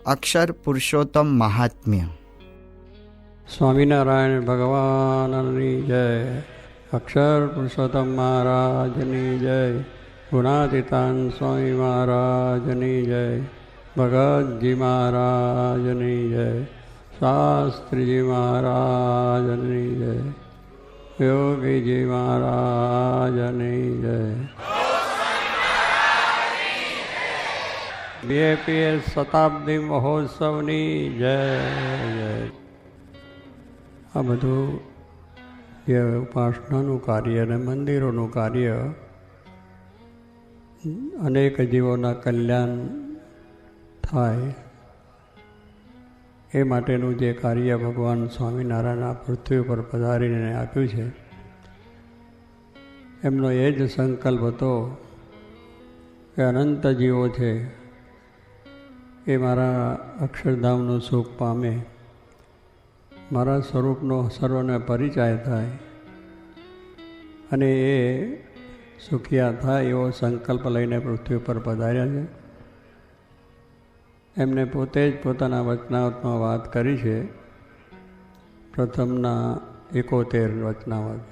અક્ષર પુરુષોત્તમ મહાત્મ્ય. સ્વામિનારાયણ ભગવાનની જય. અક્ષર પુરુષોત્તમ મહારાજની જય. ગુણાતીતાન સ્વામી મહારાજની જય. ભગતજી મહારાજની જય. શાસ્ત્રીજી મહારાજની જય. યોગીજી મહારાજની જય. BAPS શતાબ્દી મહોત્સવની જય જય. આ બધું જે ઉપાસનાનું કાર્ય અને મંદિરોનું કાર્ય અનેક જીવોના કલ્યાણ થાય એ માટેનું જે કાર્ય ભગવાન સ્વામિનારાયણ આ પૃથ્વી પર પધારીને આપ્યું છે, એમનો એ જ સંકલ્પ હતો કે અનંત જીવો છે એ મારા અક્ષરધામનું સુખ પામે, મારા સ્વરૂપનો સર્વને પરિચય થાય અને એ સુખિયા થાય એવો સંકલ્પ લઈને પૃથ્વી પર પધાર્યા છે. એમને પોતે જ પોતાના વચનાવતમાં વાત કરી છે. પ્રથમના 71 વચનાવત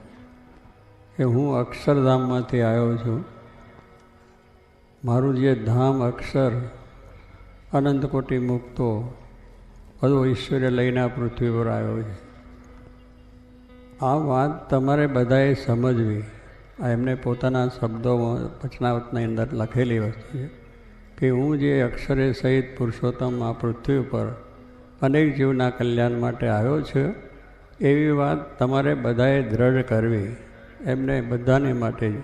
કે હું અક્ષરધામમાંથી આવ્યો છું. મારું જે ધામ અક્ષર અનંત કોટી મુક્તો બધું ઈશ્વરે લઈને આ પૃથ્વી પર આવ્યો છે. આ વાત તમારે બધાએ સમજવી. આ એમને પોતાના શબ્દોમાં વચનાવતની અંદર લખેલી વસ્તુ છે કે હું જે અક્ષરે સહિત પુરુષોત્તમ આ પૃથ્વી ઉપર અનેક જીવના કલ્યાણ માટે આવ્યો છું, એવી વાત તમારે બધાએ દ્રઢ કરવી. એમને બધાને માટે જ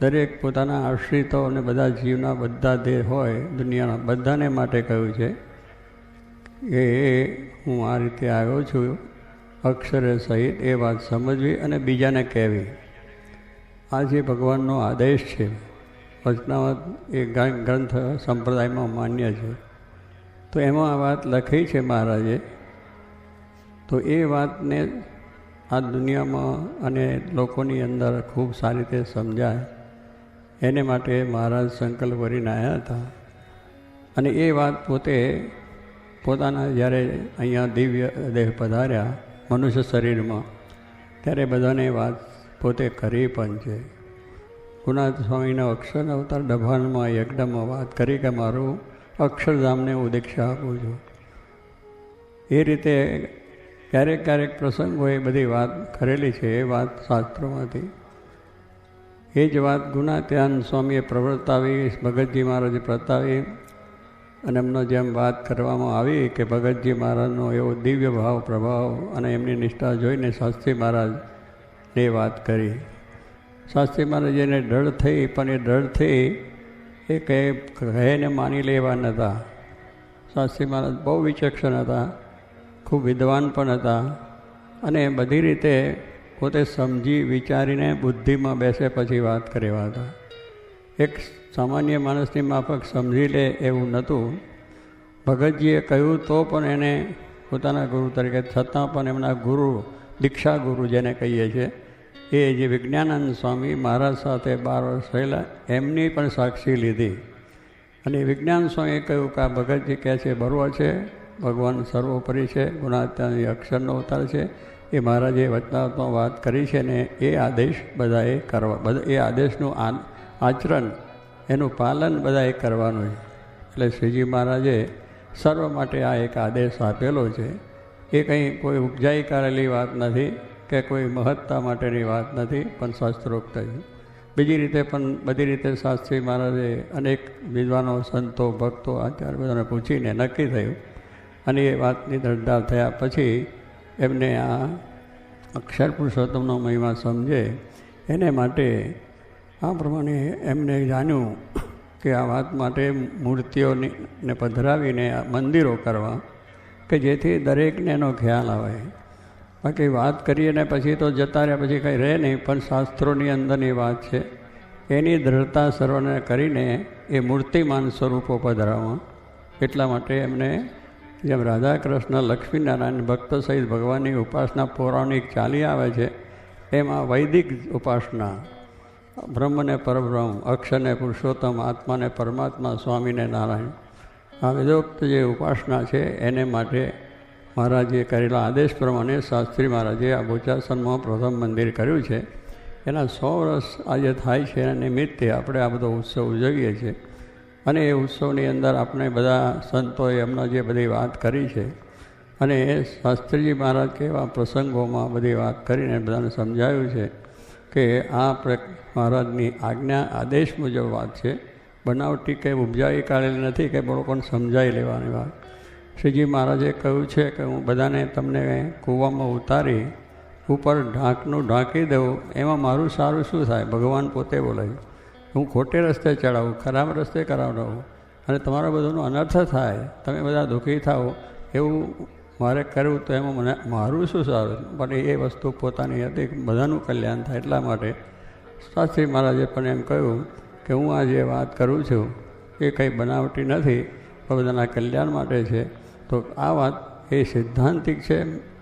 દરેક પોતાના આશ્રિતો અને બધા જીવના બધા દેહ હોય દુનિયાના બધાને માટે કહ્યું છે કે હું આ રીતે આવ્યો છું અક્ષરે સહિત. એ વાત સમજવી અને બીજાને કહેવી. આ જે ભગવાનનો આદેશ છે, વચનાવત એ ગ્રંથ સંપ્રદાયમાં માન્ય છે, તો એમાં આ વાત લખી છે મહારાજે. તો એ વાતને આ દુનિયામાં અને લોકોની અંદર ખૂબ સારી રીતે સમજાય એને માટે મહારાજ સંકલ્પ કરીને આવ્યા હતા. અને એ વાત પોતે પોતાના જ્યારે અહીંયા દિવ્ય દેહ પધાર્યા મનુષ્ય શરીરમાં, ત્યારે બધાને વાત પોતે કરી પણ છે. ગુણાતીત સ્વામીના અક્ષર અવતાર ડભાનમાં યજ્ઞમાં વાત કરી કે મારું અક્ષરધામને હું દીક્ષા આપું છું. એ રીતે ક્યારેક ક્યારેક પ્રસંગોએ બધી વાત કરેલી છે. એ વાત શાસ્ત્રોમાંથી એ જ વાત ગુણાતીતાન સ્વામીએ પ્રવર્તાવી, ભગતજી મહારાજે પ્રતાવી. અને એમનો જેમ વાત કરવામાં આવી કે ભગતજી મહારાજનો એવો દિવ્ય ભાવ પ્રભાવ અને એમની નિષ્ઠા જોઈને શાસ્ત્રી મહારાજને વાત કરી. શાસ્ત્રી મહારાજ એને ડર થઈ, પણ એ ડર થઈ એ કહેને માની લેવા નહોતા. શાસ્ત્રી મહારાજ બહુ વિચક્ષણ હતા, ખૂબ વિદ્વાન પણ હતા અને બધી રીતે પોતે સમજી વિચારીને બુદ્ધિમાં બેસે પછી વાત કરેવા હતા. એક સામાન્ય માણસની માફક સમજી લે એવું નહોતું. ભગતજીએ કહ્યું તો પણ એને પોતાના ગુરુ તરીકે, છતાં પણ એમના ગુરુ, દીક્ષા ગુરુ જેને કહીએ છીએ, એ જે વિજ્ઞાનંદ સ્વામી મહારાજ સાથે 12 વર્ષ રહેલા, એમની પણ સાક્ષી લીધી. અને વિજ્ઞાન સ્વામીએ કહ્યું કે આ ભગતજી કહે છે બરોબર છે, ભગવાન સર્વોપરી છે, ગુણાતીતાન અક્ષરનો અવતાર છે. એ મહારાજે વચનાવતમાં વાત કરી છે ને એ આદેશ બધાએ કરવા, એ આદેશનું આચરણ, એનું પાલન બધાએ કરવાનું છે. એટલે શ્રીજી મહારાજે સર્વ માટે આ એક આદેશ આપેલો છે. એ કંઈ કોઈ ઉપજાઈ કરેલી વાત નથી કે કોઈ મહત્તા માટેની વાત નથી, પણ શાસ્ત્રોક્ત છે. બીજી રીતે પણ બધી રીતે શાસ્ત્રી મહારાજે અનેક વિદ્વાનો, સંતો, ભક્તો, આચાર્ય બધાને પૂછીને નક્કી થયું. અને એ વાતની દરદાર થયા પછી એમને આ અક્ષર પુરુષોત્તમનો મહિમા સમજે એને માટે આ પ્રમાણે એમને જાણ્યું કે આ વાત માટે મૂર્તિઓને પધરાવીને મંદિરો કરવા કે જેથી દરેકને એનો ખ્યાલ આવે. બાકી વાત કરીએ ને પછી તો જતા રહ્યા પછી કંઈ રહે નહીં, પણ શાસ્ત્રોની અંદરની વાત છે. એની દ્રઢતા સર્વને કરીને એ મૂર્તિમાન સ્વરૂપો પધરાવવા. એટલા માટે એમને જેમ રાધા કૃષ્ણ લક્ષ્મીનારાયણ ભક્ત સહિત ભગવાનની ઉપાસના પૌરાણિક ચાલી આવે છે, એમાં વૈદિક ઉપાસના બ્રહ્મને પરબ્રહ્મ, અક્ષરને પુરુષોત્તમ, આત્માને પરમાત્મા, સ્વામીને નારાયણ, આ વેદોક્ત જે ઉપાસના છે એને માટે મહારાજે કરેલા આદેશ પ્રમાણે શાસ્ત્રી મહારાજે આ બોચાસનમાં પ્રથમ મંદિર કર્યું છે. એના 100 વર્ષ આજે થાય છે એના નિમિત્તે આપણે આ બધો ઉત્સવ ઉજવીએ છીએ. અને એ ઉત્સવની અંદર આપણે બધા સંતોએ એમના જે બધી વાત કરી છે અને શાસ્ત્રીજી મહારાજ કેવા પ્રસંગોમાં બધી વાત કરીને બધાને સમજાવ્યું છે કે આ મહારાજની આજ્ઞા આદેશ મુજબ વાત છે. બનાવટી કે ઉપજાવી કાઢેલી નથી કે લોકોને સમજાવી લેવાની વાત. શ્રીજી મહારાજે કહ્યું છે કે હું બધાને તમને કૂવામાં ઉતારી ઉપર ઢાંકનું ઢાંકી દઉં એમાં મારું સારું શું થાય? ભગવાન પોતે બોલે છે હું ખોટે રસ્તે ચડાવું, ખરાબ રસ્તે કરાવડાવું અને તમારા બધાનો અનર્થ થાય, તમે બધા દુઃખી થાઓ એવું મારે કરવું તો એમાં મને મારું શું સારું? પણ એ વસ્તુ પોતાની હતી બધાનું કલ્યાણ થાય એટલા માટે શાસ્ત્રી મહારાજે પણ એમ કહ્યું કે હું આ જે વાત કરું છું એ કંઈ બનાવટી નથી પણ બધાના કલ્યાણ માટે છે. તો આ વાત એ સિદ્ધાંતિક છે,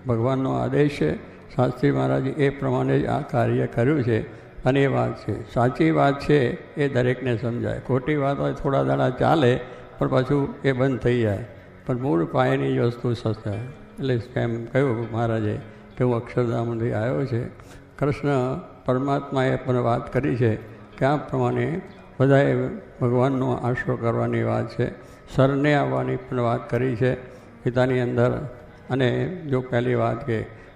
ભગવાનનો આદેશ છે. શાસ્ત્રી મહારાજે એ પ્રમાણે જ આ કાર્ય કર્યું છે અને એ વાત છે સાચી વાત છે. એ દરેકને સમજાય. ખોટી વાત હોય થોડા દાડા ચાલે પણ પાછું એ બંધ થઈ જાય, પણ મૂળ પાયાની જ વસ્તુ સસ્તા. એટલે એમ કહ્યું મહારાજે કે હું અક્ષરધામથી આવ્યો છે. કૃષ્ણ પરમાત્માએ પણ વાત કરી છે કે આ પ્રમાણે બધાએ ભગવાનનો આશરો કરવાની વાત છે. શરણે આવવાની પણ વાત કરી છે ગીતાની અંદર. અને જો પહેલી વાત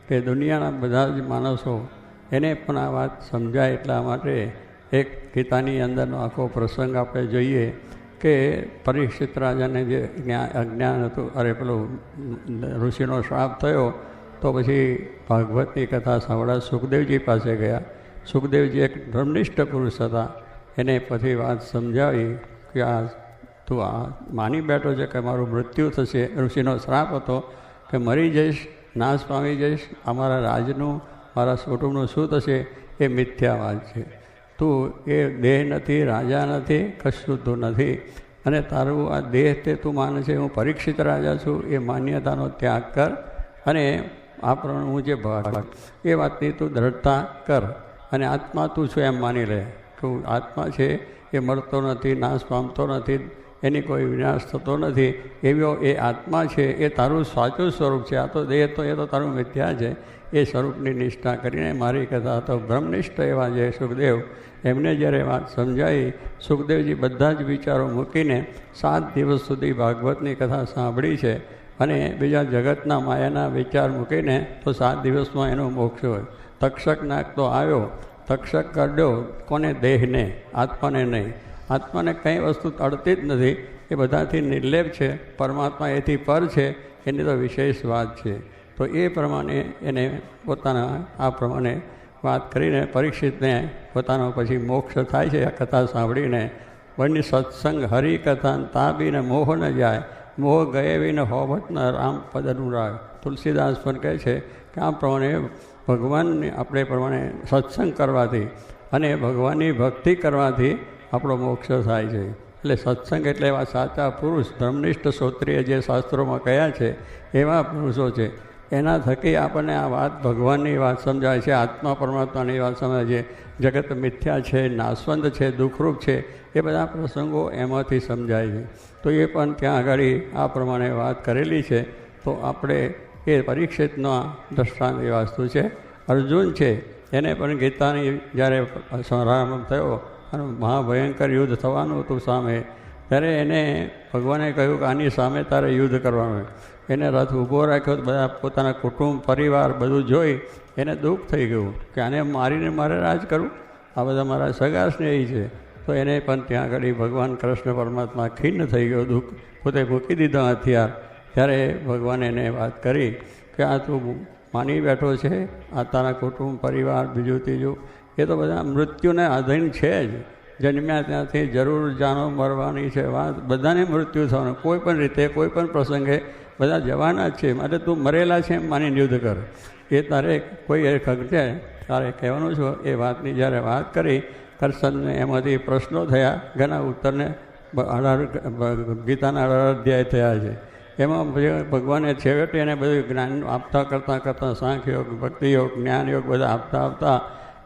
કે દુનિયાના બધા જ માણસો એને પણ આ વાત સમજાય એટલા માટે એક ગીતાની અંદરનો આખો પ્રસંગ આપણે જોઈએ કે પરીક્ષિત રાજાને જે અજ્ઞાન હતું, અરે પેલું ઋષિનો શ્રાપ થયો તો પછી ભાગવતની કથા સાંભળવા સુખદેવજી પાસે ગયા. સુખદેવજી એક ધર્મનિષ્ઠ પુરુષ હતા. એને પછી વાત સમજાવી કે આ તું આ માની બેઠો છે કે મારું મૃત્યુ થશે. ઋષિનો શ્રાપ હતો કે મરી જઈશ, નાશ પામી જઈશ, અમારા રાજનું મારા કુટુંબનું શું થશે? એ મિથ્યાવાદ છે. તું એ દેહ નથી, રાજા નથી, કશું તું નથી. અને તારું આ દેહ તે તું માને છે હું પરીક્ષિત રાજા છું એ માન્યતાનો ત્યાગ કર અને આ પ્રમાણે હું જે ભાગ એ વાતની તું દ્રઢતા કર અને આત્મા તું છું એમ માની લે. તું આત્મા છે એ મળતો નથી, નાશ પામતો નથી, એની કોઈ વિનાશ થતો નથી. એવો એ આત્મા છે એ તારું સાચું સ્વરૂપ છે. આ તો દેહ તો એ તો તારું મિથ્યા છે. એ સ્વરૂપની નિષ્ઠા કરીને મારી કથા તો બ્રહ્મનિષ્ઠ એવા જે સુખદેવ એમને જ્યારે વાત સમજાવી, સુખદેવજી બધા જ વિચારો મૂકીને 7 દિવસ સુધી ભાગવતની કથા સાંભળી છે અને બીજા જગતના માયાના વિચાર મૂકીને તો 7 દિવસમાં એનો મોક્ષ હોય. તક્ષક નાગ તો આવ્યો, તક્ષક કાઢ્યો કોને? દેહને, આત્માને નહીં. આત્માને કંઈ વસ્તુ તળતી જ નથી, એ બધાથી નિર્લેપ છે. પરમાત્મા એથી પર છે, એની તો વિશેષ વાત છે. તો એ પ્રમાણે એને પોતાના આ પ્રમાણે વાત કરીને પરીક્ષિતને પોતાનો પછી મોક્ષ થાય છે આ કથા સાંભળીને. વન્ય સત્સંગ હરિકથા તાબીને મોહ ન જાય, મોહ ગયે વિને હોવત ન રામ પદનું રાગ. તુલસીદાસ પણ કહે છે કે આ પ્રમાણે ભગવાનને આપણે પ્રમાણે સત્સંગ કરવાથી અને ભગવાનની ભક્તિ કરવાથી આપણો મોક્ષ થાય છે. એટલે સત્સંગ એટલે એવા સાચા પુરુષ, ધર્મનિષ્ઠ શ્રોત્રિય જે શાસ્ત્રોમાં કયા છે એવા પુરુષો છે. એના થકી આપણને આ વાત ભગવાનની વાત સમજાય છે, આત્મા પરમાત્માની વાત સમજાય છે. જગત મિથ્યા છે, નાશવંત છે, દુઃખરૂપ છે, એ બધા પ્રસંગો એમાંથી સમજાય છે. તો એ પણ ત્યાં આગળ આ પ્રમાણે વાત કરેલી છે. તો આપણે એ પરીક્ષિતનો દ્રષ્ટાંત એ વાસ્તુ છે. અર્જુન છે એને પણ ગીતાની જ્યારે પ્રારંભ થયો અને મહાભયંકર યુદ્ધ થવાનું હતું સામે, ત્યારે એને ભગવાને કહ્યું કે આની સામે તારે યુદ્ધ કરવાનું. એને રથ ઊભો રાખ્યો, બધા પોતાના કુટુંબ પરિવાર બધું જોઈ એને દુઃખ થઈ ગયું કે આને મારીને મારે રાજ કરવું, આ બધા મારા સગા સ્નેહી છે. તો એને પણ ત્યાં આગળ ભગવાન કૃષ્ણ પરમાત્મા ખિન્ન થઈ ગયો, દુઃખ પોતે મૂકી દીધો હથિયાર. ત્યારે ભગવાને એને વાત કરી કે આ તું માની બેઠો છે, આ તારા કુટુંબ પરિવાર બીજું ત્રીજું એ તો બધા મૃત્યુને આધીન છે જ. જન્મ્યા ત્યાંથી જરૂર જાનો મરવાની છે વાત, બધાને મૃત્યુ થવાનું. કોઈ પણ રીતે કોઈ પણ પ્રસંગે બધા જવાના જ છે. માટે તું મરેલા છે એમ માનીને યુદ્ધ કર. એ તારે કોઈ એ ખગજે તારે કહેવાનું છો. એ વાતની જ્યારે વાત કરી કૃષ્ણને એમાંથી પ્રશ્નો થયા, ઘણા ઉત્તરને 18 ગીતાના 18 અધ્યાય થયા છે. એમાં ભગવાને છેવટે એને બધું જ્ઞાન આપતા કરતાં સાંખ્ય યોગ, ભક્તિ યોગ, જ્ઞાન યોગ બધા આપતા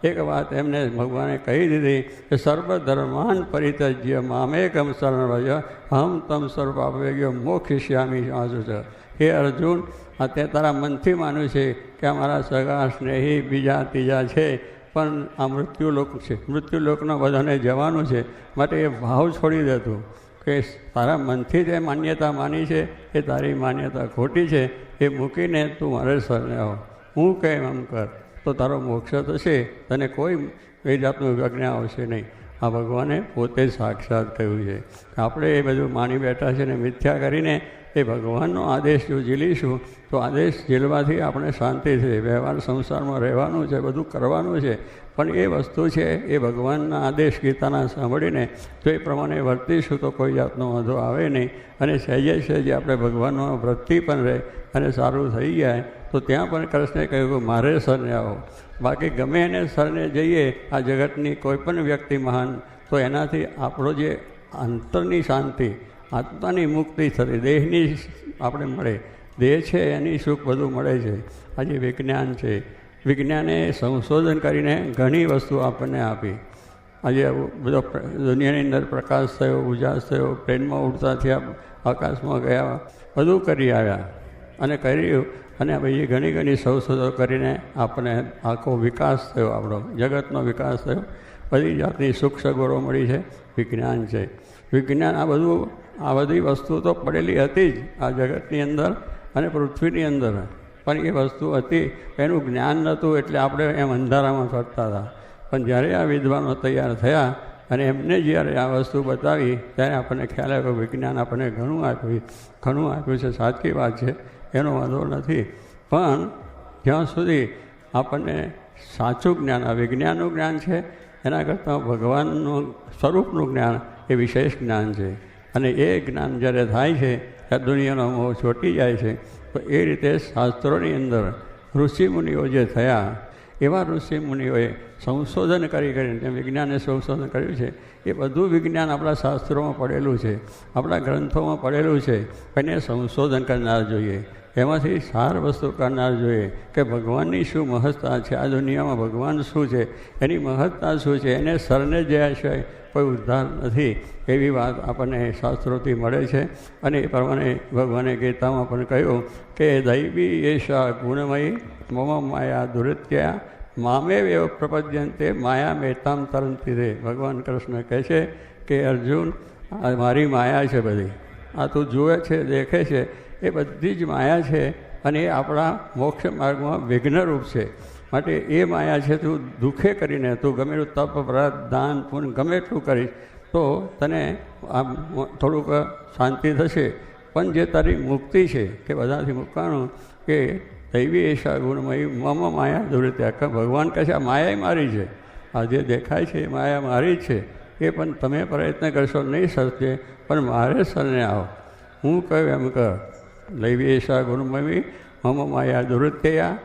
એક વાત એમને ભગવાને કહી દીધી કે સર્વધર્માન પરિત્યજ્ય મામેકમ શરણં વ્રજ અહં તમ સર્વપાપેભ્યો મોક્ષયિષ્યામિ વાસુ છે. હે અર્જુન, આ તે તારા મનથી માન્યું છે કે આ મારા સગા સ્નેહી બીજા ત્રીજા છે, પણ આ મૃત્યુલોક છે, મૃત્યુલોકનો બધાને જવાનું છે, માટે એ ભાવ છોડી દેતું કે તારા મનથી જે માન્યતા માની છે એ તારી માન્યતા ખોટી છે, એ મૂકીને તું મારે શરણે આવ, હું કેમ એમ કર તો તારો મોક્ષ થશે, તને કોઈ એ જાતનું વિઘ્ન આવશે નહીં. આ ભગવાને પોતે સાક્ષાત કહ્યું છે. આપણે એ બધું માની બેઠા છે ને મિથ્યા કરીને એ ભગવાનનો આદેશ જો ઝીલીશું તો આદેશ ઝીલવાથી આપણે શાંતિ છે, વ્યવહાર સંસારમાં રહેવાનું છે, બધું કરવાનું છે, પણ એ વસ્તુ છે એ ભગવાનના આદેશ ગીતાના સાંભળીને જો એ પ્રમાણે વર્તીશું તો કોઈ જાતનો વાંધો આવે નહીં. અને સહેજે સહેજે આપણે ભગવાનનો વૃત્તિ પણ રહે અને સારું થઈ જાય. તો ત્યાં પણ કૃષ્ણે કહ્યું કે મારે શરણે આવો. બાકી ગમે એને શરણે જઈએ આ જગતની કોઈ પણ વ્યક્તિ મહાન, તો એનાથી આપણો જે અંતરની શાંતિ, આત્માની મુક્તિ થતી, દેહની આપણે મળે, દેહ છે એની સુખ બધું મળે છે. આજે વિજ્ઞાન છે, વિજ્ઞાને સંશોધન કરીને ઘણી વસ્તુ આપણને આપી. આજે બધો દુનિયાની અંદર પ્રકાશ થયો, ઉજાસ થયો, પ્લેનમાં ઉડતા થયા, આકાશમાં ગયા, બધું કરી આવ્યા અને કર્યું. અને પછી ઘણી ઘણી સંશોધનો કરીને આપણને આખો વિકાસ થયો, આપણો જગતનો વિકાસ થયો, બધી જાતની સુખ સગવડો મળી છે. વિજ્ઞાન છે, વિજ્ઞાન આ બધું, આ બધી વસ્તુ તો પડેલી હતી જ આ જગતની અંદર અને પૃથ્વીની અંદર, પણ એ વસ્તુ હતી, એનું જ્ઞાન નહોતું એટલે આપણે એમ અંધારામાં ફરતા હતા. પણ જ્યારે આ વિદ્વાનો તૈયાર થયા અને એમને જ્યારે આ વસ્તુ બતાવી ત્યારે આપણને ખ્યાલ આવ્યો વિજ્ઞાન આપણને ઘણું આપ્યું છે. સાચી વાત છે, એનો વાંધો નથી, પણ જ્યાં સુધી આપણને સાચું જ્ઞાન, આ વિજ્ઞાનનું જ્ઞાન છે એના કરતાં ભગવાનનું સ્વરૂપનું જ્ઞાન એ વિશેષ જ્ઞાન છે. અને એ જ્ઞાન જ્યારે થાય છે ત્યારે દુનિયાનો મોહ છોટી જાય છે. તો એ રીતે શાસ્ત્રોની અંદર ઋષિમુનિઓ જે થયા એવા ઋષિમુનિઓએ સંશોધન કરીને તેમ વિજ્ઞાને સંશોધન કર્યું છે. એ બધું વિજ્ઞાન આપણા શાસ્ત્રોમાં પડેલું છે, આપણા ગ્રંથોમાં પડેલું છે. એને સંશોધન કરનાર જોઈએ, એમાંથી સાર વસ્તુ કરનાર જોઈએ કે ભગવાનની શું મહત્તા છે, આ દુનિયામાં ભગવાન શું છે, એની મહત્તા શું છે, એને શરણે જયા છે કોઈ ઉદ્ધાર નથી, એવી વાત આપણને શાસ્ત્રોથી મળે છે. અને એ પ્રમાણે ભગવાને ગીતામાં પણ કહ્યું કે દૈવી એશા ગુણમયી મમ માયા દુરિત્યા મામે એવ પ્રપદ્યંતે માયા મેતામ તરંતી રે. ભગવાન કૃષ્ણ કહે છે કે અર્જુન, આ મારી માયા છે બધી, આ તું જુએ છે, દેખે છે, એ બધી જ માયા છે અને એ આપણા મોક્ષ માર્ગમાં વિઘ્નરૂપ છે. માટે એ માયા છે, તું દુઃખે કરીને તું ગમે એટલું તપ, વ્રત, દાન, પુણ્ય ગમે એટલું કરીશ તો તને આમ થોડુંક શાંતિ થશે. પણ જે તારી મુક્તિ છે કે બધાથી મૂકવાનું કે દૈવી એશા ગુણમયી મમ માયા દુરિત્યા. ભગવાન કહે છે આ માયા મારી છે, આ જે દેખાય છે એ માયા મારી જ છે, એ પણ તમે પ્રયત્ન કરશો નહીં સરશે, પણ મારે શરણે આવો, હું કહ્યું એમ કર. દૈવી એશા ગુણમયી મમ માયા દુરિત્યા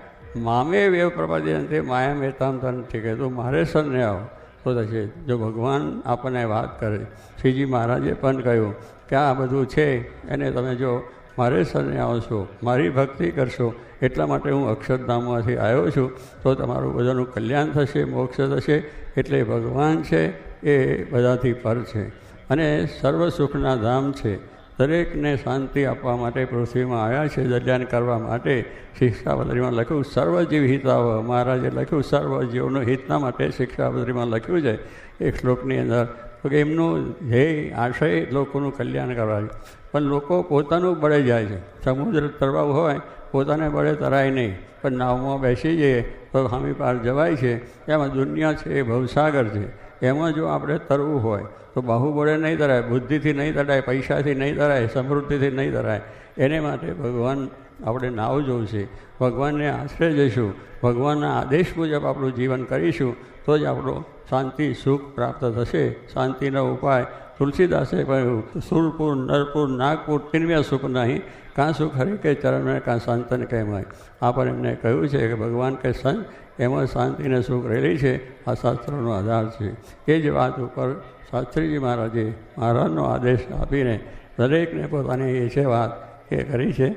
મામે વેવ પ્રપદ્યંતે માયા મેતામ તરંતી કહે, તું મારે શરણે આવો તો થશે. જો ભગવાન આપણને વાત કરે, શ્રીજી મહારાજે પણ કહ્યું કે આ બધું છે એને તમે જો મારે શરણે આવશો, મારી ભક્તિ કરશો, એટલા માટે હું અક્ષરધામમાંથી આવ્યો છું, તો તમારું બધાનું કલ્યાણ થશે, મોક્ષ થશે. એટલે ભગવાન છે એ બધાથી પર છે અને સર્વ સુખના ધામ છે. દરેકને શાંતિ આપવા માટે પૃથ્વીમાં આવ્યા છે, કલ્યાણ કરવા માટે. શિક્ષાપત્રીમાં લખ્યું સર્વજીવ હિતાવ, મહારાજે લખ્યું સર્વ જીવનું હિતના માટે શિક્ષાપત્રીમાં લખ્યું છે એક શ્લોકની અંદર. તો કે એમનું ધ્યેય, આશય લોકોનું કલ્યાણ કરવા છે. પણ લોકો પોતાનું બળે જાય છે. સમુદ્ર તરવાવું હોય પોતાને બળે તરાય નહીં, પણ નાવમાં બેસી જઈએ તો સામી પાર જવાય છે. એમાં દુનિયા છે એ ભવસાગર છે, એમાં જો આપણે તરવું હોય તો બાહુબળે નહીં તરાય, બુદ્ધિથી નહીં તરાય, પૈસાથી નહીં તરાય, સમૃદ્ધિથી નહીં તરાય. એને માટે ભગવાન આપણે નાવ જોશે, ભગવાનને આશરે જઈશું, ભગવાનના આદેશ મુજબ આપણું જીવન કરીશું તો જ આપણો શાંતિ સુખ પ્રાપ્ત થશે. શાંતિનો ઉપાય તુલસીદાસે કહ્યું સુરપુર નરપુર નાગપુર તિન્મ્ય સુખ નહીં, કાં સુખ હરિ કે ચરણ મેં કાં શાંતન કહેવાય. આ પણ એમને કહ્યું છે કે ભગવાન કે સંત એમાં શાંતિને સુખ રહેલી છે, આ શાસ્ત્રોનો આધાર છે. એ જ વાત ઉપર શાસ્ત્રીજી મહારાજે મહારાજનો આદેશ આપીને દરેકને પોતાની એ છે વાત એ કરી છે.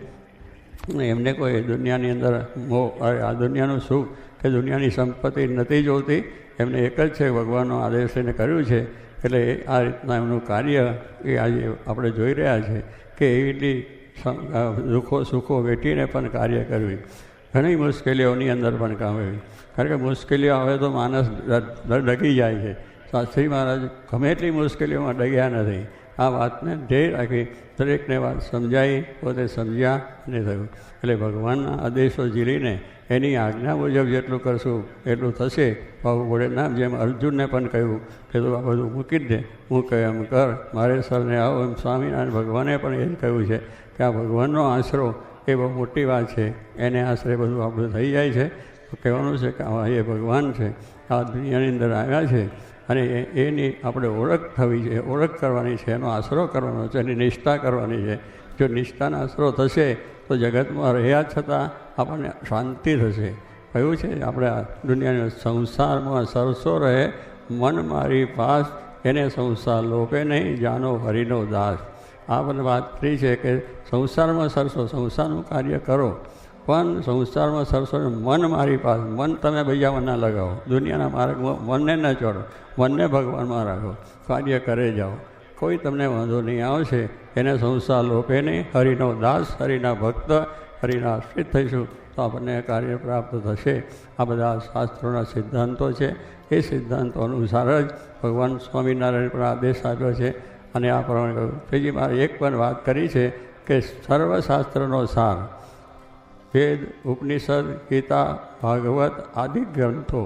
એમને કોઈ દુનિયાની અંદર આ દુનિયાનું સુખ કે દુનિયાની સંપત્તિ નથી જોતી, એમને એક જ છે, ભગવાનનો આદેશ એને કર્યું છે. એટલે આ રીતના એમનું કાર્ય એ આજે આપણે જોઈ રહ્યા છે કે એવી દુઃખો સુખો વેઠીને પણ કાર્ય કર્યું. ઘણી મુશ્કેલીઓની અંદર પણ કામ આવ્યું, કારણ કે મુશ્કેલીઓ આવે તો માણસ ડગી જાય છે. શાસ્ત્રી મહારાજ ગમે એટલી મુશ્કેલીઓમાં ડગ્યા નથી. આ વાતને ધ્યેય રાખી દરેકને વાત સમજાવી, પોતે સમજ્યા અને થયું. એટલે ભગવાનના આદેશો ઝીલીને એની આજ્ઞા મુજબ જેટલું કરશું એટલું થશે. બાબુ ભોળેનાથ જેમ અર્જુનને પણ કહ્યું કે તું આ બધું મૂકી જ દે, હું કહે એમ કર, મારે સરને આવો. એમ સ્વામિનારાયણ ભગવાને પણ એ જ કહ્યું છે કે આ ભગવાનનો આશરો એ બહુ મોટી વાત છે, એને આશરે બધું આપણું થઈ જાય છે. તો કહેવાનું છે કે આ એ ભગવાન છે, આ દુનિયાની અંદર આવ્યા છે અને એની આપણે ઓળખ થવી છે, ઓળખ કરવાની છે, એનો આશરો કરવાનો છે, એની નિષ્ઠા કરવાની છે. જો નિષ્ઠાનો આશરો થશે તો જગતમાં રહ્યા છતાં આપણને શાંતિ થશે. કહ્યું છે આપણે આ દુનિયાના સંસારમાં સરસો રહે, મન મારી પાસ, એને સંસાર લોપે નહીં, જાનો હરિનો દાસ. આ પણ વાત કરી છે કે સંસારમાં સરસો, સંસારનું કાર્ય કરો, પણ સંસારમાં સરસો મન મારી પાસ. મન તમે બીજામાં ના લગાવો, દુનિયાના માર્ગમાં મનને ન ચોડો, મનને ભગવાનમાં રાખો, કાર્ય કરે જાઓ, કોઈ તમને વાંધો નહીં આવશે. એને સંસાર લોપે નહીં, હરિનો દાસ, હરિના ભક્ત, હરિના આશ્રિત થઈશું તો આપણને કાર્ય પ્રાપ્ત થશે. આ બધા શાસ્ત્રોના સિદ્ધાંતો છે. એ સિદ્ધાંતો અનુસાર જ ભગવાન સ્વામિનારાયણ પણ આદેશ આપ્યો છે અને આ પ્રમાણે કહ્યું. ત્રીજી મારે એક પણ વાત કરી છે કે સર્વશાસ્ત્રનો સાર, વેદ, ઉપનિષદ, ગીતા, ભાગવત આદિ ગ્રંથો,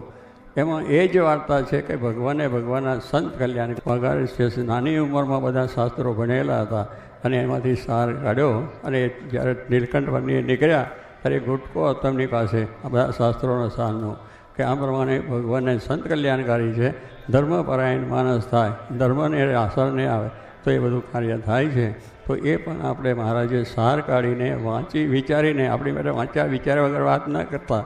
એમાં એ જ વાર્તા છે કે ભગવાનના સંત કલ્યાણ વગાડે. નાની ઉંમરમાં બધા શાસ્ત્રો ભણેલા હતા અને એમાંથી સાર કાઢ્યો અને જ્યારે નીલકંઠ વનની નીકળ્યા ત્યારે ગુટકો હતો એમની પાસે આ બધા શાસ્ત્રોનો સારનો, કે આ પ્રમાણે ભગવાનને સંત કલ્યાણકારી છે. ધર્મપરાયણ માણસ થાય, ધર્મને અસર નહીં આવે તો એ બધું કાર્ય થાય છે. તો એ પણ આપણે મહારાજે સાર કાઢીને વાંચી વિચારીને, આપણી માટે વાંચ્યા વિચાર્યા વગર વાત ન કરતા,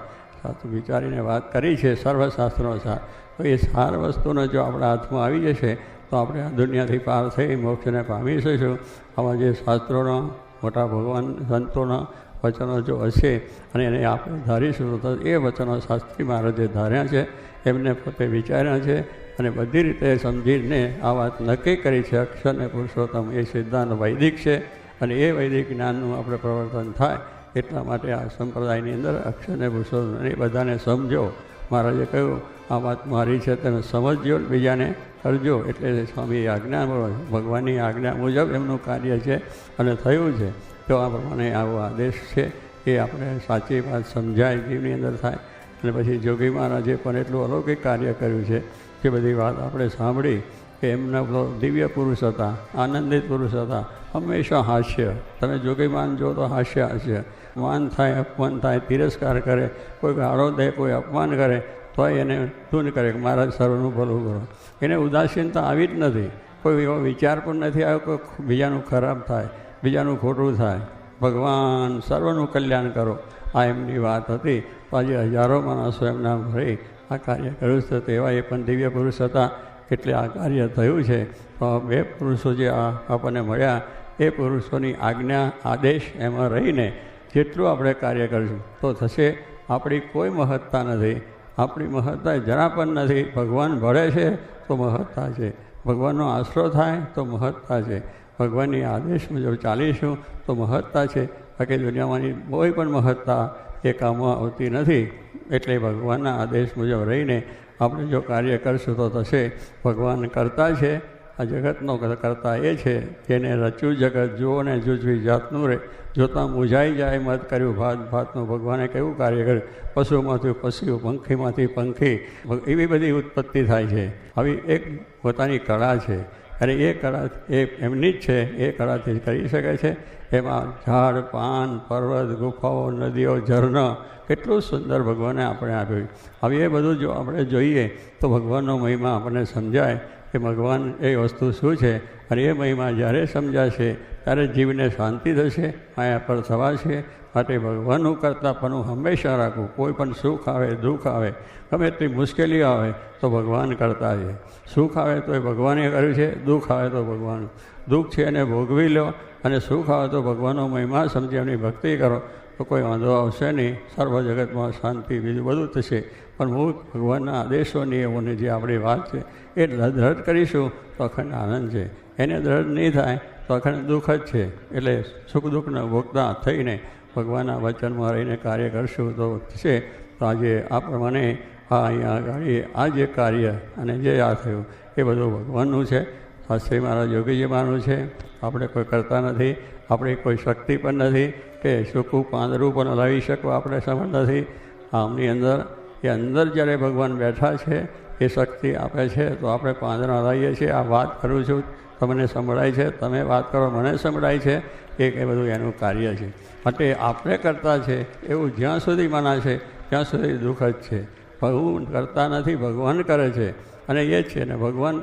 વિચારીને વાત કરી છે સર્વશાસ્ત્રનો સાર. તો એ સાર વસ્તુનો જો આપણા હાથમાં આવી જશે તો આપણે આ દુનિયાથી પાર થઈ મોક્ષને પામી શકીશું. આવા જે શાસ્ત્રોનો મોટા ભગવાન સંતોના વચનો જો હશે અને એને આપણે ધારીશું તો એ વચનો શાસ્ત્રી મહારાજે ધાર્યા છે, એમને પોતે વિચાર્યા છે અને બધી રીતે સમજીને આ વાત નક્કી કરી છે. અક્ષર અને પુરુષોત્તમ એ સિદ્ધાંત વૈદિક છે અને એ વૈદિક જ્ઞાનનું આપણે પ્રવર્તન થાય એટલા માટે આ સંપ્રદાયની અંદર અક્ષર અને પુરુષોત્તમ એ બધાને સમજો. મહારાજે કહ્યું આ વાત મારી છે, તમે સમજજો, બીજાને કરજો. એટલે સ્વામી આજ્ઞા, ભગવાનની આજ્ઞા મુજબ એમનું કાર્ય છે અને થયું છે. તો આ પ્રમાણે આવો આદેશ છે એ આપણે સાચી વાત સમજાય, જીવની અંદર થાય. અને પછી જોગી મહારાજે પણ એટલું અલૌકિક કાર્ય કર્યું છે કે બધી વાત આપણે સાંભળી કે એમના દિવ્ય પુરુષ હતા, આનંદિત પુરુષ હતા, હંમેશા હાસ્ય. તમે જોગી માન જો તો હાસ્ય, માન થાય, અપમાન થાય, તિરસ્કાર કરે, કોઈ ગાળો દે, કોઈ અપમાન કરે તો એને ધૂન કરે કે મહારાજ સર્વનું ભલું કરો. એને ઉદાસીનતા આવી જ નથી, કોઈ એવો વિચાર પણ નથી આવ્યો કે બીજાનું ખરાબ થાય, બીજાનું ખોટું થાય. ભગવાન સર્વનું કલ્યાણ કરો, આ એમની વાત હતી. તો આજે હજારો માણસો એમના રહી આ કાર્ય કર્યું છે. તેવા એ પણ દિવ્ય પુરુષ હતા, એટલે આ કાર્ય થયું છે. તો બે પુરુષો જે આપણને મળ્યા એ પુરુષોની આજ્ઞા, આદેશ એમાં રહીને જેટલું આપણે કાર્ય કરીશું તો થશે. આપણી કોઈ મહત્તા નથી, આપણી મહત્તા જરા પણ નથી. ભગવાન ભળે છે તો મહત્તા છે, ભગવાનનો આશરો થાય તો મહત્તા છે, ભગવાનની આદેશ મુજબ ચાલીશું તો મહત્તા છે. બાકી દુનિયામાંની કોઈ પણ મહત્તા એ કામમાં આવતી નથી. એટલે ભગવાનના આદેશ મુજબ રહીને આપણે જો કાર્ય કરશું તો થશે. ભગવાન કરતા છે, આ જગતનો કરતા એ છે જેને રચ્યું જગત જુઓ ને જૂજવી જાતનું રહે, જોતાં મૂંઝાઈ જાય મત કર્યું ભાત ભાતનું. ભગવાને કેવું કાર્ય કર્યું, પશુમાંથી પશુ, પંખીમાંથી પંખી, એવી બધી ઉત્પત્તિ થાય છે. આવી એક પોતાની કળા છે અને એ કળા એ એમની જ છે, એ કળાથી કરી શકે છે. એમાં ઝાડ, પાન, પર્વત, ગુફાઓ, નદીઓ, ઝરણા, કેટલું સુંદર ભગવાને આપણે આપ્યું. હવે એ બધું જો આપણે જોઈએ તો ભગવાનનો મહિમા આપણને સમજાય કે ભગવાન એ વસ્તુ શું છે. અને એ મહિમા જ્યારે સમજાશે ત્યારે જીવને શાંતિ થશે, માયા પર થવાશે. માટે ભગવાનનું કરતાપણું હંમેશા રાખવું. કોઈ પણ સુખ આવે, દુઃખ આવે, ગમે એટલી મુશ્કેલી આવે તો ભગવાન કરતા છે. સુખ આવે તો એ ભગવાને કર્યું છે, દુઃખ આવે તો ભગવાન. દુઃખ છે એને ભોગવી લો અને સુખ આવે તો ભગવાનનો મહિમા સમજી એમની ભક્તિ કરો. તો કોઈ વાંધો આવશે નહીં, સર્વ જગતમાં શાંતિ, બીજું બધું થશે. પણ હું ભગવાનના આદેશો નિયમોની જે આપણી વાત છે એ દ્રઢ કરીશું તો અખંડ આનંદ છે. એને દ્રઢ નહીં થાય તો અખંડ દુઃખ જ છે. એટલે સુખ દુઃખના ભોગતા થઈને ભગવાનના વચનમાં રહીને કાર્ય કરશું તો થશે. તો આજે આ પ્રમાણે અહીંયા આગળ આ જે કાર્ય અને જે આ થયું એ બધું ભગવાનનું છે, શાસ્ત્રી મહારાજ યોગીજીમાંનું છે. આપણે કોઈ કરતા નથી, આપણી કોઈ શક્તિ પણ નથી કે સૂકું પાંદડું પણ હલાવી શકવા આપણે સમર્થ નથી. આમની અંદર એ અંદર જ્યારે ભગવાન બેઠા છે એ શક્તિ આપે છે. તો આપણે પાંદડા હલાવીએ છીએ. આ વાત કરું છું, તમને સંભળાય છે, તમે વાત કરો, મને સંભળાય છે. એ બધું એનું કાર્ય છે. માટે આપણે કરતા છે એવું જ્યાં સુધી મનાશે ત્યાં સુધી દુઃખ જ છે. હું કરતા નથી, ભગવાન કરે છે અને એ જ છે. ને ભગવાન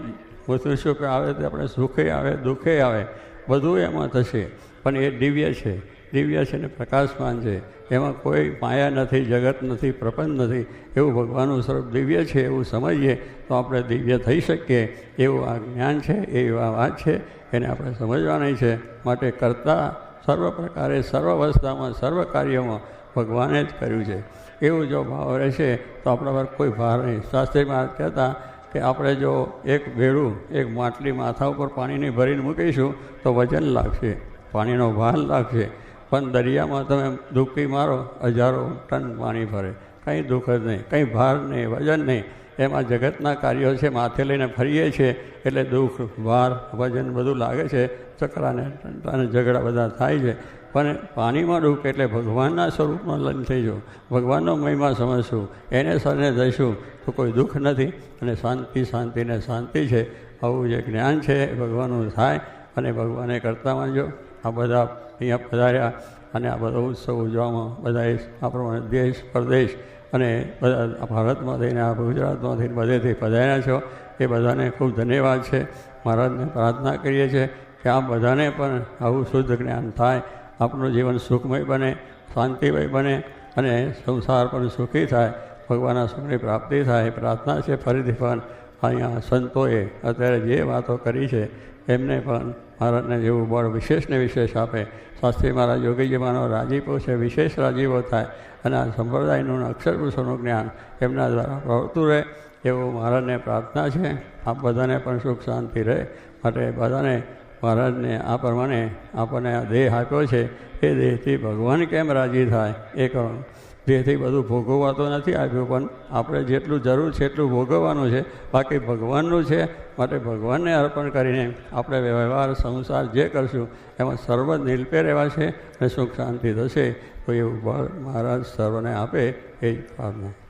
મૃત્યુશુપે આવે તો આપણે સુખે આવે દુઃખે આવે બધું એમાં થશે. પણ એ દિવ્ય છે, દિવ્ય છે ને પ્રકાશમાન છે. એમાં કોઈ માયા નથી, જગત નથી, પ્રપંચ નથી. એવું ભગવાનનું સ્વરૂપ દિવ્ય છે એવું સમજીએ તો આપણે દિવ્ય થઈ શકીએ. એવું આ જ્ઞાન છે, એવી આ વાત છે, એને આપણે સમજવાની છે. માટે કરતાં સર્વ પ્રકારે, સર્વ અવસ્થામાં, સર્વ કાર્યોમાં ભગવાને જ કર્યું છે. એવું જો ભાવ રહેશે તો આપણા પર કોઈ ભાર નહીં. શાસ્ત્રીમાં કહેતા કે આપણે જો એક બેડું, એક માટલી માથા ઉપર પાણીની ભરીને મૂકીશું તો વજન લાગશે, પાણીનો ભાર લાગશે. પણ દરિયામાં તમે ડૂબકી મારો, હજારો ટન પાણી ભરે, કંઈ દુઃખ જ નહીં, કંઈ ભાર નહીં, વજન નહીં. એમાં જગતના કાર્યો છે, માથે લઈને ફરીએ છીએ એટલે દુઃખ, ભાર, વજન બધું લાગે છે. ચકરાને અને ઝઘડા બધા થાય છે. પણ પાણીમાં ડૂબકે એટલે ભગવાનના સ્વરૂપમાં લગ્ન થઈ જવું, ભગવાનનો મહિમા સમજશું, એને શરણે જઈશું તો કોઈ દુઃખ નથી અને શાંતિ, શાંતિને શાંતિ છે. આવું જે જ્ઞાન છે એ ભગવાનનું થાય અને ભગવાને કરતા માનજો. આ બધા અહીંયા પધાર્યા અને આ બધા ઉત્સવ ઉજવવામાં બધાએ આપણો દેશ પરદેશ અને બધા ભારતમાં થઈને, આ ગુજરાતમાં થઈને બધેથી પધાર્યા છો. એ બધાને ખૂબ ધન્યવાદ છે. મહારાજને પ્રાર્થના કરીએ છીએ કે આ બધાને પણ આવું શુદ્ધ જ્ઞાન થાય, આપણું જીવન સુખમય બને, શાંતિમય બને અને સંસાર પણ સુખી થાય, ભગવાનના સુખની પ્રાપ્તિ થાય. પ્રાર્થના છે. ફરીથી પણ અહીંયા સંતોએ અત્યારે જે વાતો કરી છે એમને પણ મહારાજને જેવું બળ વિશેષ ને વિશેષ આપે. શાસ્ત્રી મહારાજ યોગીજીમાંનો રાજીપો છે, વિશેષ રાજીપો થાય અને આ સંપ્રદાયનું અક્ષર પુરુષોનું જ્ઞાન એમના દ્વારા પ્રવર્તું રહે એવું મહારાજને પ્રાર્થના છે. આપ બધાને પણ સુખ શાંતિ રહે. માટે બધાને મહારાજને આ પ્રમાણે આપણને આ દેહ આપ્યો છે એ દેહથી ભગવાન કેમ રાજી થાય એ કરવાનું. દેહથી બધું ભોગવવા તો નથી આપ્યું, પણ આપણે જેટલું જરૂર છે એટલું ભોગવવાનું છે. બાકી ભગવાનનું છે. માટે ભગવાનને અર્પણ કરીને આપણે વ્યવહાર, સંસાર જે કરશું એમાં સર્વ નિલપે રહેવા છે અને સુખ શાંતિ થશે. તો એવું બળ મહારાજ સર્વને આપે એ જ પ્રાર્થના.